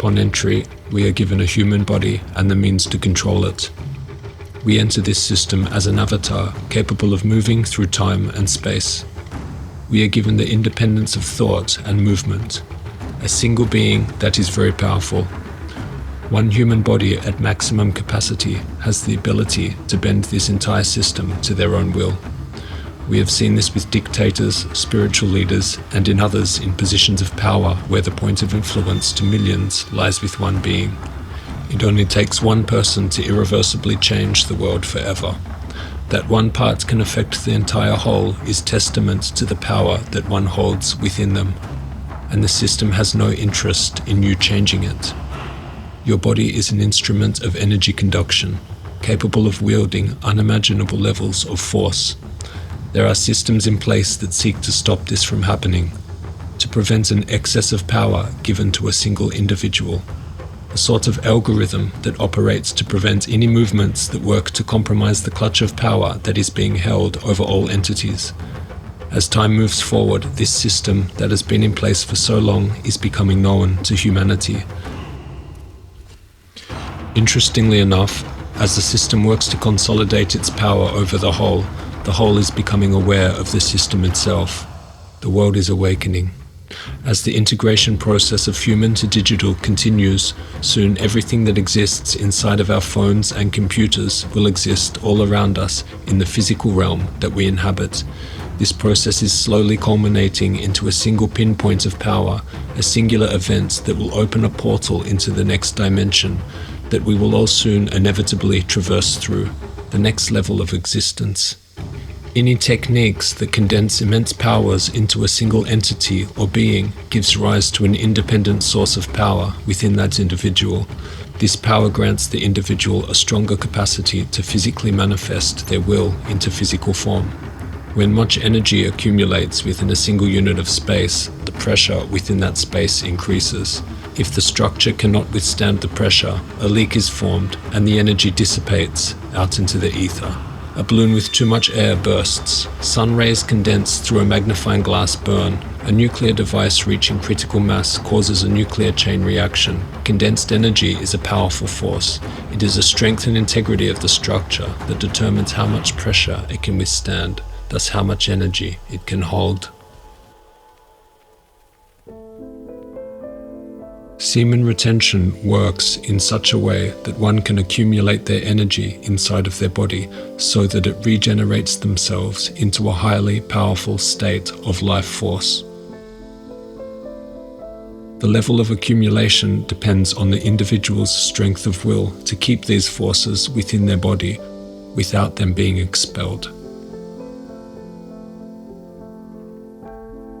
Upon entry, we are given a human body and the means to control it. We enter this system as an avatar, capable of moving through time and space. We are given the independence of thought and movement, a single being that is very powerful. One human body at maximum capacity has the ability to bend this entire system to their own will. We have seen this with dictators, spiritual leaders, and in others in positions of power where the point of influence to millions lies with one being. It only takes one person to irreversibly change the world forever. That one part can affect the entire whole is testament to the power that one holds within them, and the system has no interest in you changing it. Your body is an instrument of energy conduction, capable of wielding unimaginable levels of force. There are systems in place that seek to stop this from happening, to prevent an excess of power given to a single individual. A sort of algorithm that operates to prevent any movements that work to compromise the clutch of power that is being held over all entities. As time moves forward, this system that has been in place for so long is becoming known to humanity. Interestingly enough, as the system works to consolidate its power over the whole is becoming aware of the system itself. The world is awakening. As the integration process of human to digital continues, soon everything that exists inside of our phones and computers will exist all around us in the physical realm that we inhabit. This process is slowly culminating into a single pinpoint of power, a singular event that will open a portal into the next dimension that we will all soon inevitably traverse through, the next level of existence. Any techniques that condense immense powers into a single entity or being gives rise to an independent source of power within that individual. This power grants the individual a stronger capacity to physically manifest their will into physical form. When much energy accumulates within a single unit of space, the pressure within that space increases. If the structure cannot withstand the pressure, a leak is formed and the energy dissipates out into the ether. A balloon with too much air bursts. Sun rays condense through a magnifying glass burn. A nuclear device reaching critical mass causes a nuclear chain reaction. Condensed energy is a powerful force. It is the strength and integrity of the structure that determines how much pressure it can withstand, thus how much energy it can hold. Semen retention works in such a way that one can accumulate their energy inside of their body so that it regenerates themselves into a highly powerful state of life force. The level of accumulation depends on the individual's strength of will to keep these forces within their body without them being expelled.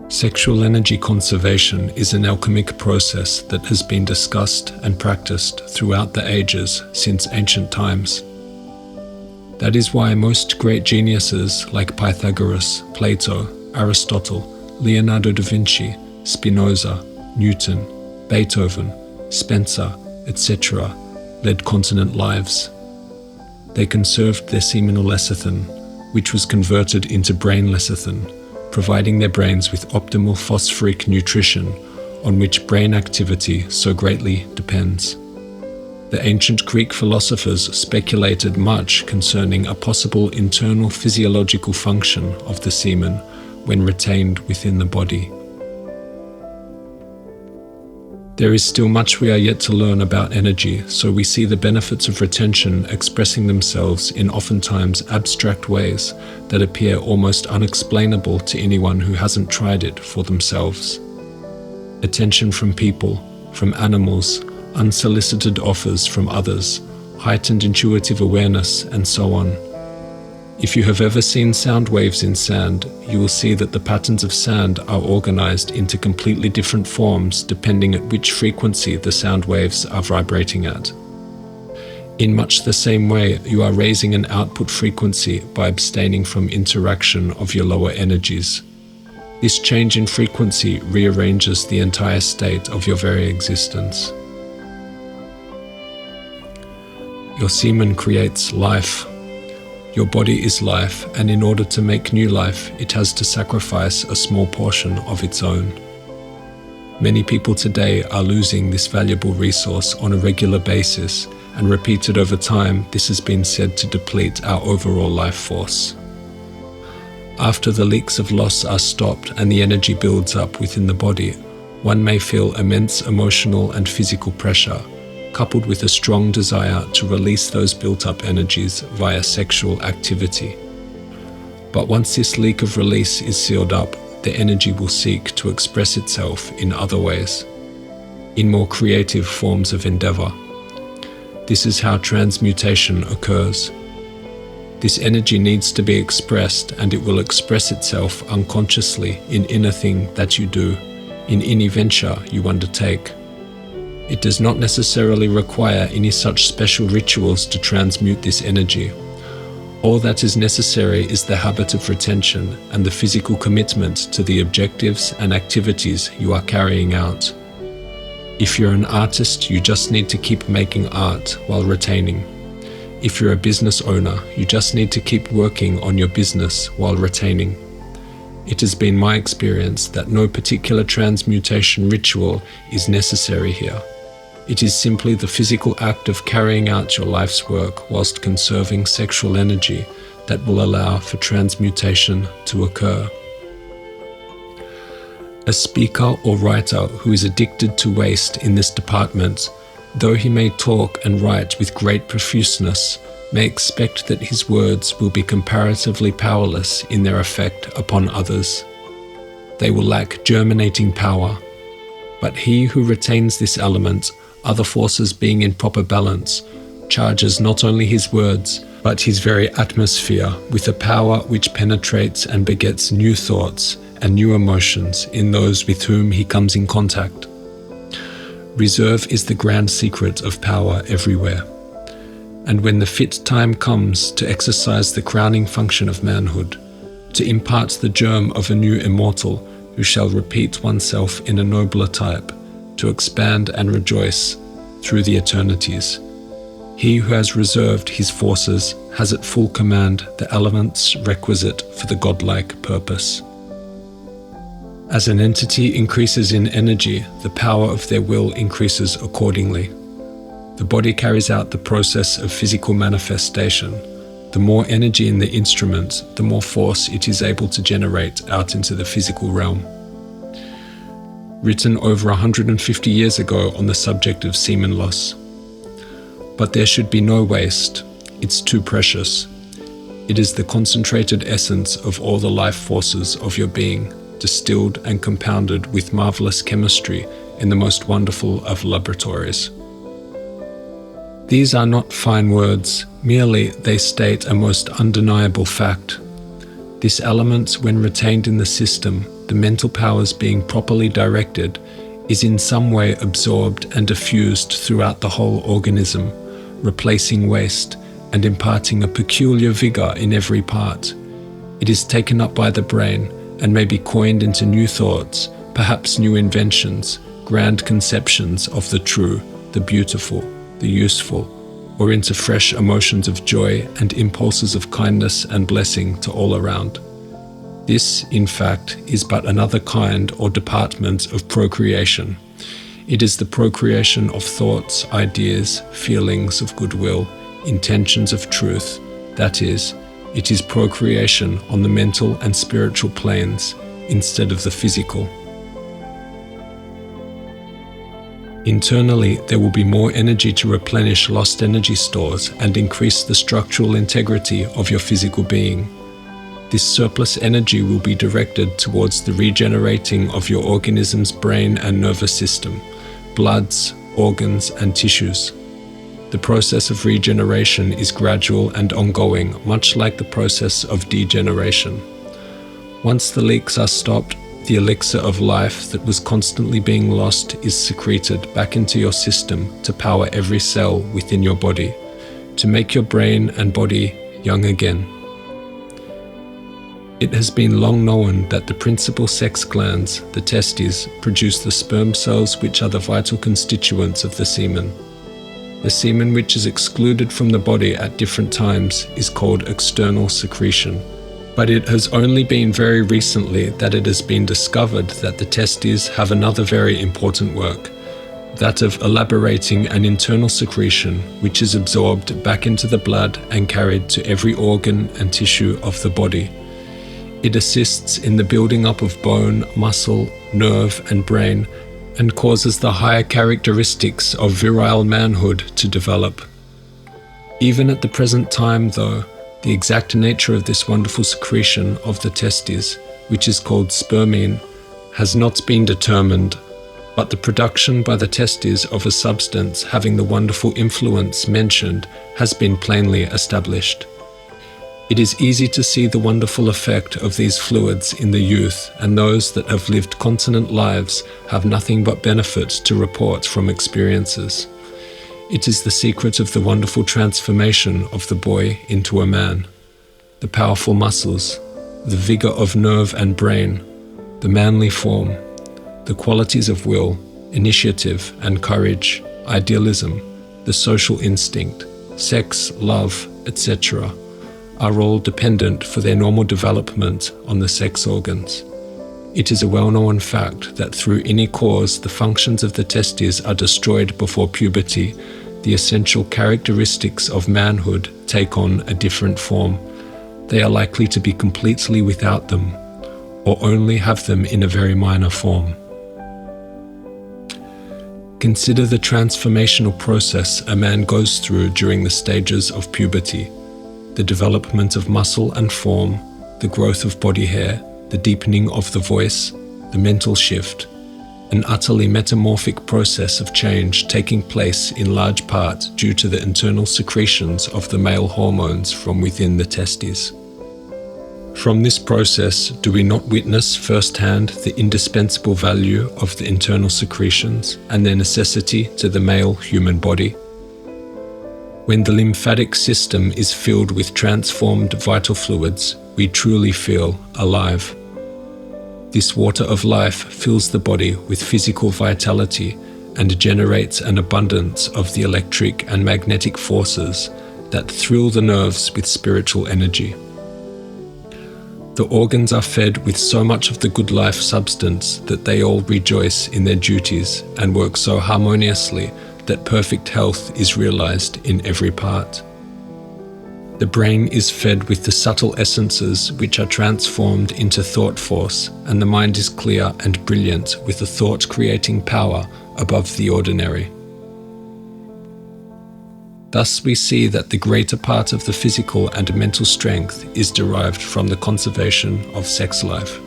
Sexual energy conservation is an alchemic process that has been discussed and practiced throughout the ages since ancient times. That is why most great geniuses like Pythagoras, Plato, Aristotle, Leonardo da Vinci, Spinoza, Newton, Beethoven, Spencer, etc. led continent lives. They conserved their seminal lecithin, which was converted into brain lecithin, providing their brains with optimal phosphoric nutrition on which brain activity so greatly depends. The ancient Greek philosophers speculated much concerning a possible internal physiological function of the semen when retained within the body. There is still much we are yet to learn about energy, so we see the benefits of retention expressing themselves in oftentimes abstract ways that appear almost unexplainable to anyone who hasn't tried it for themselves. Attention from people, from animals, unsolicited offers from others, heightened intuitive awareness, and so on. If you have ever seen sound waves in sand, you will see that the patterns of sand are organized into completely different forms depending at which frequency the sound waves are vibrating at. In much the same way, you are raising an output frequency by abstaining from interaction of your lower energies. This change in frequency rearranges the entire state of your very existence. Your semen creates life. Your body is life, and in order to make new life, it has to sacrifice a small portion of its own. Many people today are losing this valuable resource on a regular basis, and repeated over time, this has been said to deplete our overall life force. After the leaks of loss are stopped and the energy builds up within the body, one may feel immense emotional and physical pressure, coupled with a strong desire to release those built-up energies via sexual activity. But once this leak of release is sealed up, the energy will seek to express itself in other ways, in more creative forms of endeavor. This is how transmutation occurs. This energy needs to be expressed, and it will express itself unconsciously in anything that you do, in any venture you undertake. It does not necessarily require any such special rituals to transmute this energy. All that is necessary is the habit of retention and the physical commitment to the objectives and activities you are carrying out. If you're an artist, you just need to keep making art while retaining. If you're a business owner, you just need to keep working on your business while retaining. It has been my experience that no particular transmutation ritual is necessary here. It is simply the physical act of carrying out your life's work whilst conserving sexual energy that will allow for transmutation to occur. A speaker or writer who is addicted to waste in this department, though he may talk and write with great profuseness, may expect that his words will be comparatively powerless in their effect upon others. They will lack germinating power. But he who retains this element, other forces being in proper balance, charges not only his words, but his very atmosphere with a power which penetrates and begets new thoughts and new emotions in those with whom he comes in contact. Reserve is the grand secret of power everywhere. And when the fit time comes to exercise the crowning function of manhood, to impart the germ of a new immortal who shall repeat oneself in a nobler type, to expand and rejoice through the eternities, he who has reserved his forces has at full command the elements requisite for the godlike purpose. As an entity increases in energy, the power of their will increases accordingly. The body carries out the process of physical manifestation. The more energy in the instrument, the more force it is able to generate out into the physical realm. Written over 150 years ago on the subject of semen loss. But there should be no waste. It's too precious. It is the concentrated essence of all the life forces of your being, distilled and compounded with marvelous chemistry in the most wonderful of laboratories. These are not fine words, merely they state a most undeniable fact. This element, when retained in the system, the mental powers being properly directed, is in some way absorbed and diffused throughout the whole organism, replacing waste and imparting a peculiar vigor in every part. It is taken up by the brain and may be coined into new thoughts, perhaps new inventions, grand conceptions of the true, the beautiful, the useful, or into fresh emotions of joy and impulses of kindness and blessing to all around. This, in fact, is but another kind or department of procreation. It is the procreation of thoughts, ideas, feelings of goodwill, intentions of truth. That is, it is procreation on the mental and spiritual planes instead of the physical. Internally, there will be more energy to replenish lost energy stores and increase the structural integrity of your physical being. This surplus energy will be directed towards the regenerating of your organism's brain and nervous system, bloods, organs, and tissues. The process of regeneration is gradual and ongoing, much like the process of degeneration. Once the leaks are stopped, the elixir of life that was constantly being lost is secreted back into your system to power every cell within your body, to make your brain and body young again. It has been long known that the principal sex glands, the testes, produce the sperm cells which are the vital constituents of the semen. The semen which is excluded from the body at different times is called external secretion. But it has only been very recently that it has been discovered that the testes have another very important work, that of elaborating an internal secretion which is absorbed back into the blood and carried to every organ and tissue of the body. It assists in the building up of bone, muscle, nerve, and brain, and causes the higher characteristics of virile manhood to develop. Even at the present time, though, the exact nature of this wonderful secretion of the testes, which is called spermine, has not been determined, but the production by the testes of a substance having the wonderful influence mentioned has been plainly established. It is easy to see the wonderful effect of these fluids in the youth, and those that have lived continent lives have nothing but benefit to report from experiences. It is the secret of the wonderful transformation of the boy into a man. The powerful muscles, the vigor of nerve and brain, the manly form, the qualities of will, initiative and courage, idealism, the social instinct, sex, love, etc., are all dependent for their normal development on the sex organs. It is a well-known fact that through any cause the functions of the testes are destroyed before puberty. The essential characteristics of manhood take on a different form. They are likely to be completely without them, or only have them in a very minor form. Consider the transformational process a man goes through during the stages of puberty: the development of muscle and form, the growth of body hair, the deepening of the voice, the mental shift, an utterly metamorphic process of change taking place in large part due to the internal secretions of the male hormones from within the testes. From this process, do we not witness firsthand the indispensable value of the internal secretions and their necessity to the male human body? When the lymphatic system is filled with transformed vital fluids, we truly feel alive. This water of life fills the body with physical vitality and generates an abundance of the electric and magnetic forces that thrill the nerves with spiritual energy. The organs are fed with so much of the good life substance that they all rejoice in their duties and work so harmoniously that perfect health is realized in every part. The brain is fed with the subtle essences which are transformed into thought force, and the mind is clear and brilliant with a thought-creating power above the ordinary. Thus we see that the greater part of the physical and mental strength is derived from the conservation of sex life.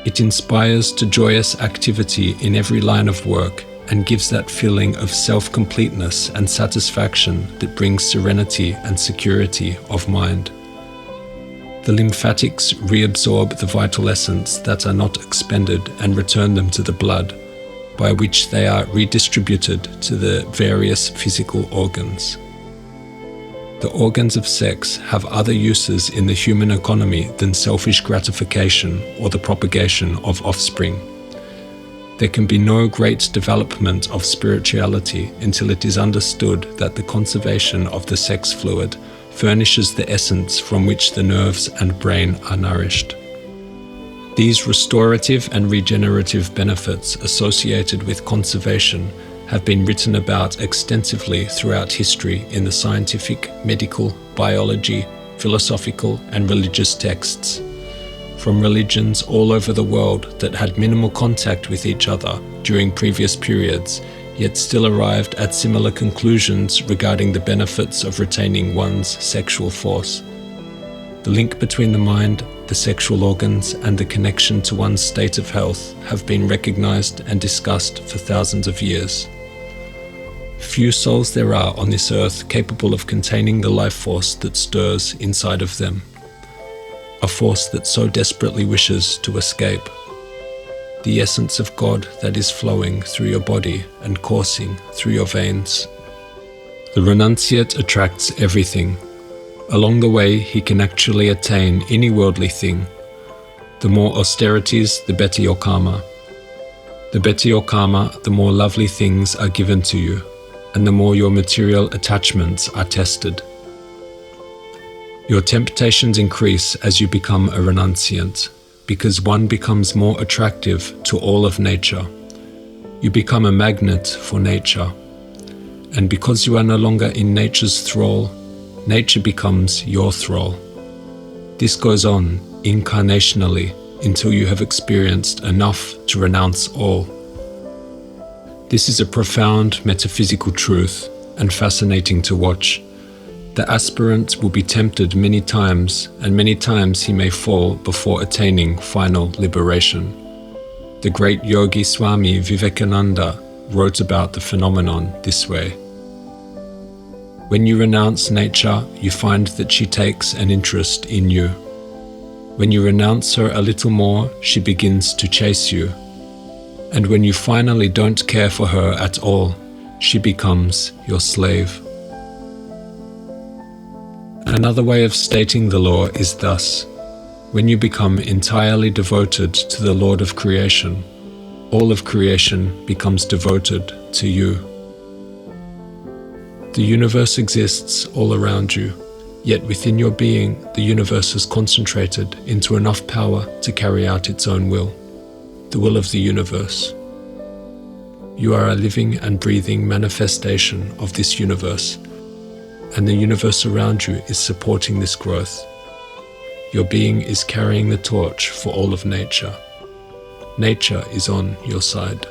It inspires to joyous activity in every line of work and gives that feeling of self-completeness and satisfaction that brings serenity and security of mind. The lymphatics reabsorb the vital essence that are not expended and return them to the blood, by which they are redistributed to the various physical organs. The organs of sex have other uses in the human economy than selfish gratification or the propagation of offspring. There can be no great development of spirituality until it is understood that the conservation of the sex fluid furnishes the essence from which the nerves and brain are nourished. These restorative and regenerative benefits associated with conservation have been written about extensively throughout history in the scientific, medical, biology, philosophical, and religious texts. From religions all over the world that had minimal contact with each other during previous periods, yet still arrived at similar conclusions regarding the benefits of retaining one's sexual force. The link between the mind, the sexual organs, and the connection to one's state of health have been recognized and discussed for thousands of years. Few souls there are on this earth capable of containing the life force that stirs inside of them. A force that so desperately wishes to escape. The essence of God that is flowing through your body and coursing through your veins. The renunciate attracts everything. Along the way, he can actually attain any worldly thing. The more austerities, the better your karma. The better your karma, the more lovely things are given to you, and the more your material attachments are tested. Your temptations increase as you become a renunciant, because one becomes more attractive to all of nature. You become a magnet for nature. And because you are no longer in nature's thrall, nature becomes your thrall. This goes on incarnationally until you have experienced enough to renounce all. This is a profound metaphysical truth and fascinating to watch. The aspirant will be tempted many times, and many times he may fall before attaining final liberation. The great yogi Swami Vivekananda wrote about the phenomenon this way. When you renounce nature, you find that she takes an interest in you. When you renounce her a little more, she begins to chase you. And when you finally don't care for her at all, she becomes your slave. Another way of stating the law is thus: when you become entirely devoted to the Lord of creation, all of creation becomes devoted to you. The universe exists all around you, yet within your being, the universe is concentrated into enough power to carry out its own will, the will of the universe. You are a living and breathing manifestation of this universe, and the universe around you is supporting this growth. Your being is carrying the torch for all of nature. Nature is on your side.